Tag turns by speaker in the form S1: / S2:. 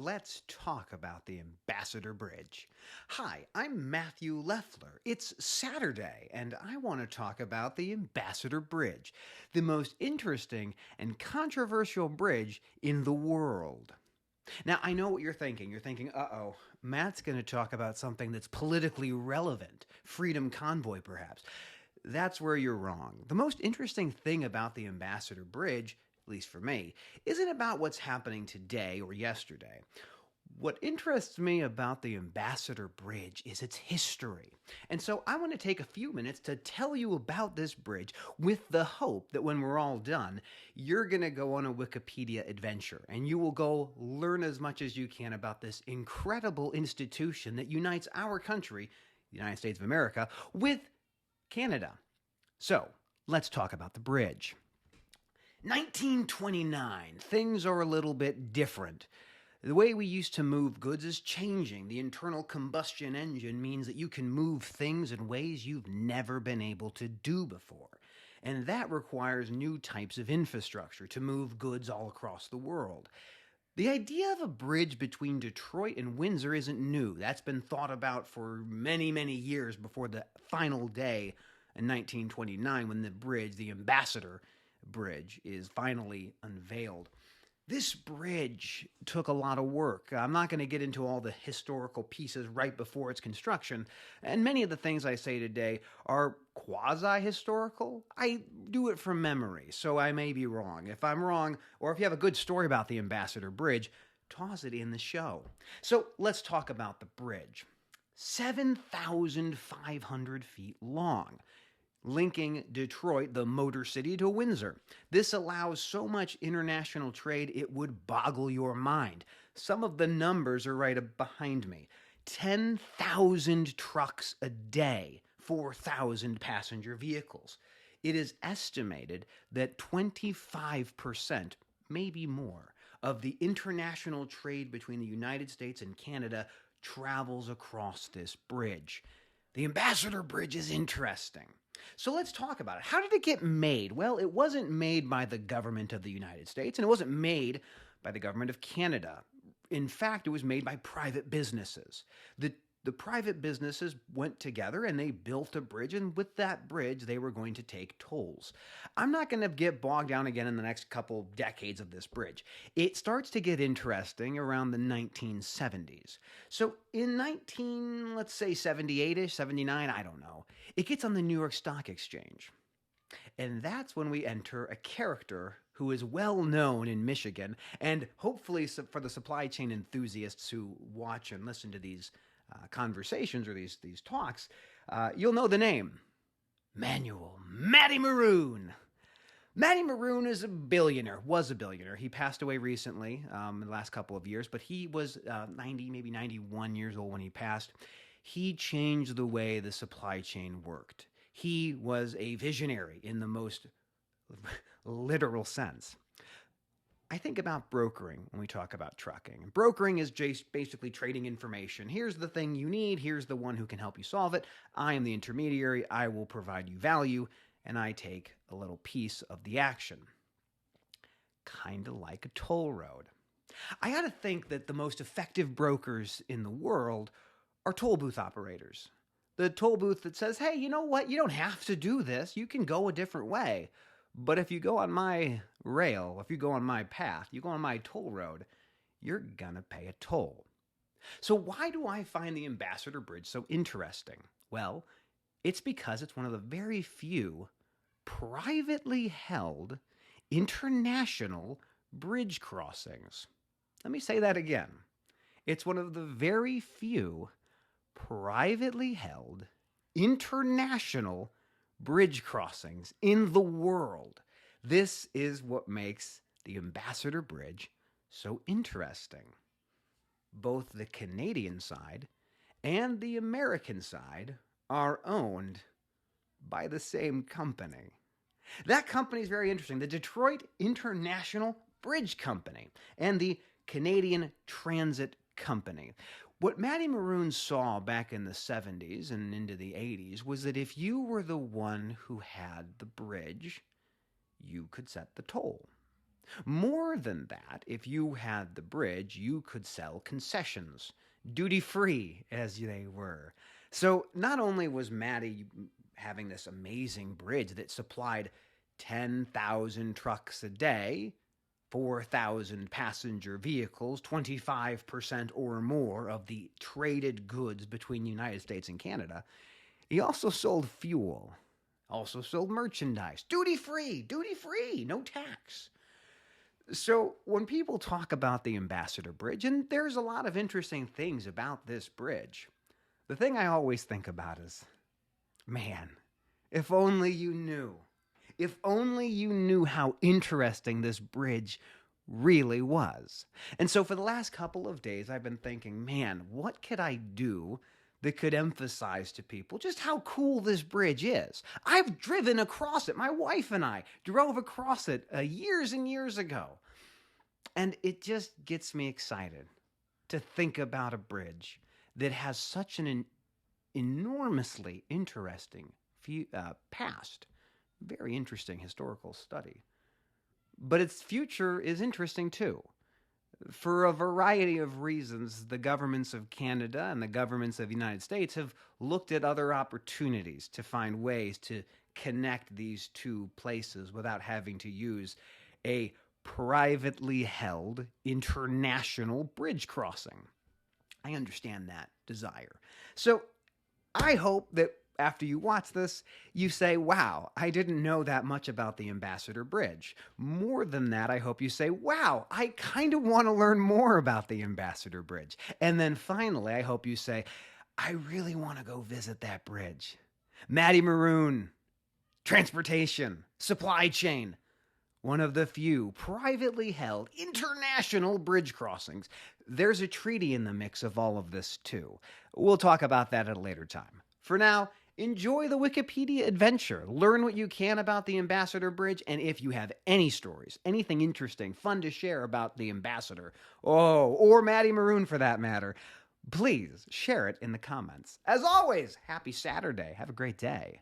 S1: let's talk about the Ambassador Bridge. Hi, I'm Matthew Leffler. It's Saturday, and I want to talk about the Ambassador Bridge, the most interesting and controversial bridge in the world. Now, I know what you're thinking. You're thinking, uh-oh, Matt's going to talk about something that's politically relevant, Freedom Convoy, perhaps. That's where you're wrong. The most interesting thing about the Ambassador Bridge, at least for me, isn't about what's happening today or yesterday. What interests me about the Ambassador Bridge is its history. And so I want to take a few minutes to tell you about this bridge with the hope that when we're all done, you're going to go on a Wikipedia adventure and you will go learn as much as you can about this incredible institution that unites our country, the United States of America, with Canada. So let's talk about the bridge. 1929, things are a little bit different. The way we used to move goods is changing. The internal combustion engine means that you can move things in ways you've never been able to do before. And that requires new types of infrastructure to move goods all across the world. The idea of a bridge between Detroit and Windsor isn't new. That's been thought about for many, many years before the final day in 1929 when the bridge, the Ambassador Bridge, is finally unveiled. This bridge took a lot of work. I'm not going to get into all the historical pieces right before its construction, and many of the things I say today are quasi-historical. I do it from memory, so I may be wrong. If I'm wrong, or if you have a good story about the Ambassador Bridge, toss it in the show. So let's talk about the bridge. 7,500 feet long, linking Detroit, the Motor City, to Windsor. This allows so much international trade it would boggle your mind. Some of the numbers are right behind me. 10,000 trucks a day, 4,000 passenger vehicles. It is estimated that 25%, maybe more, of the international trade between the United States and Canada travels across this bridge. The Ambassador Bridge is interesting. So let's talk about it. How did it get made? Well, it wasn't made by the government of the United States, and it wasn't made by the government of Canada. In fact, it was made by private businesses. The private businesses went together and they built a bridge, and with that bridge, they were going to take tolls. I'm not going to get bogged down again in the next couple decades of this bridge. It starts to get interesting around the 1970s. So in let's say 78-ish, 79, I don't know, it gets on the New York Stock Exchange. And that's when we enter a character who is well known in Michigan, and hopefully for the supply chain enthusiasts who watch and listen to these conversations or these talks, you'll know the name. Matty Maroon. Matty Maroon is was a billionaire. He passed away recently in the last couple of years, but he was 90, maybe 91 years old when he passed. He changed the way the supply chain worked. He was a visionary in the most literal sense. I think about brokering when we talk about trucking. Brokering is just basically trading information. Here's the thing you need. Here's the one who can help you solve it. I am the intermediary. I will provide you value, and I take a little piece of the action. Kind of like a toll road. I got to think that the most effective brokers in the world are toll booth operators. The toll booth that says, hey, you know what? You don't have to do this. You can go a different way. But if you go on my rail, if you go on my path, you go on my toll road, you're gonna pay a toll. So why do I find the Ambassador Bridge so interesting? Well, it's because it's one of the very few privately held international bridge crossings. Let me say that again. It's one of the very few privately held international bridge crossings in the world. This is what makes the Ambassador Bridge so interesting. Both the Canadian side and the American side are owned by the same company. That company is very interesting. The Detroit International Bridge Company and the Canadian Transit Company. What Matty Maroon saw back in the 70s and into the 80s was that if you were the one who had the bridge, you could set the toll. More than that, if you had the bridge, you could sell concessions, duty free as they were. So not only was Maddie having this amazing bridge that supplied 10,000 trucks a day, 4,000 passenger vehicles, 25% or more of the traded goods between the United States and Canada, he also sold fuel, also sold merchandise, duty free, no tax. So when people talk about the Ambassador Bridge, and there's a lot of interesting things about this bridge, the thing I always think about is, man, if only you knew. If only you knew how interesting this bridge really was. And so for the last couple of days, I've been thinking, man, what could I do that could emphasize to people just how cool this bridge is? I've driven across it. My wife and I drove across it years and years ago. And it just gets me excited to think about a bridge that has such an enormously interesting past. Very interesting historical study. But its future is interesting too. For a variety of reasons, the governments of Canada and the governments of the United States have looked at other opportunities to find ways to connect these two places without having to use a privately held international bridge crossing. I understand that desire. So I hope that after you watch this, you say, wow, I didn't know that much about the Ambassador Bridge. More than that, I hope you say, wow, I kind of want to learn more about the Ambassador Bridge. And then finally, I hope you say, I really want to go visit that bridge. Maddie Maroon, transportation, supply chain, one of the few privately held international bridge crossings. There's a treaty in the mix of all of this too. We'll talk about that at a later time. For now, enjoy the Wikipedia adventure. Learn what you can about the Ambassador Bridge, and if you have any stories, anything interesting, fun to share about the Ambassador, or Maddie Maroon for that matter, please share it in the comments. As always, happy Saturday. Have a great day.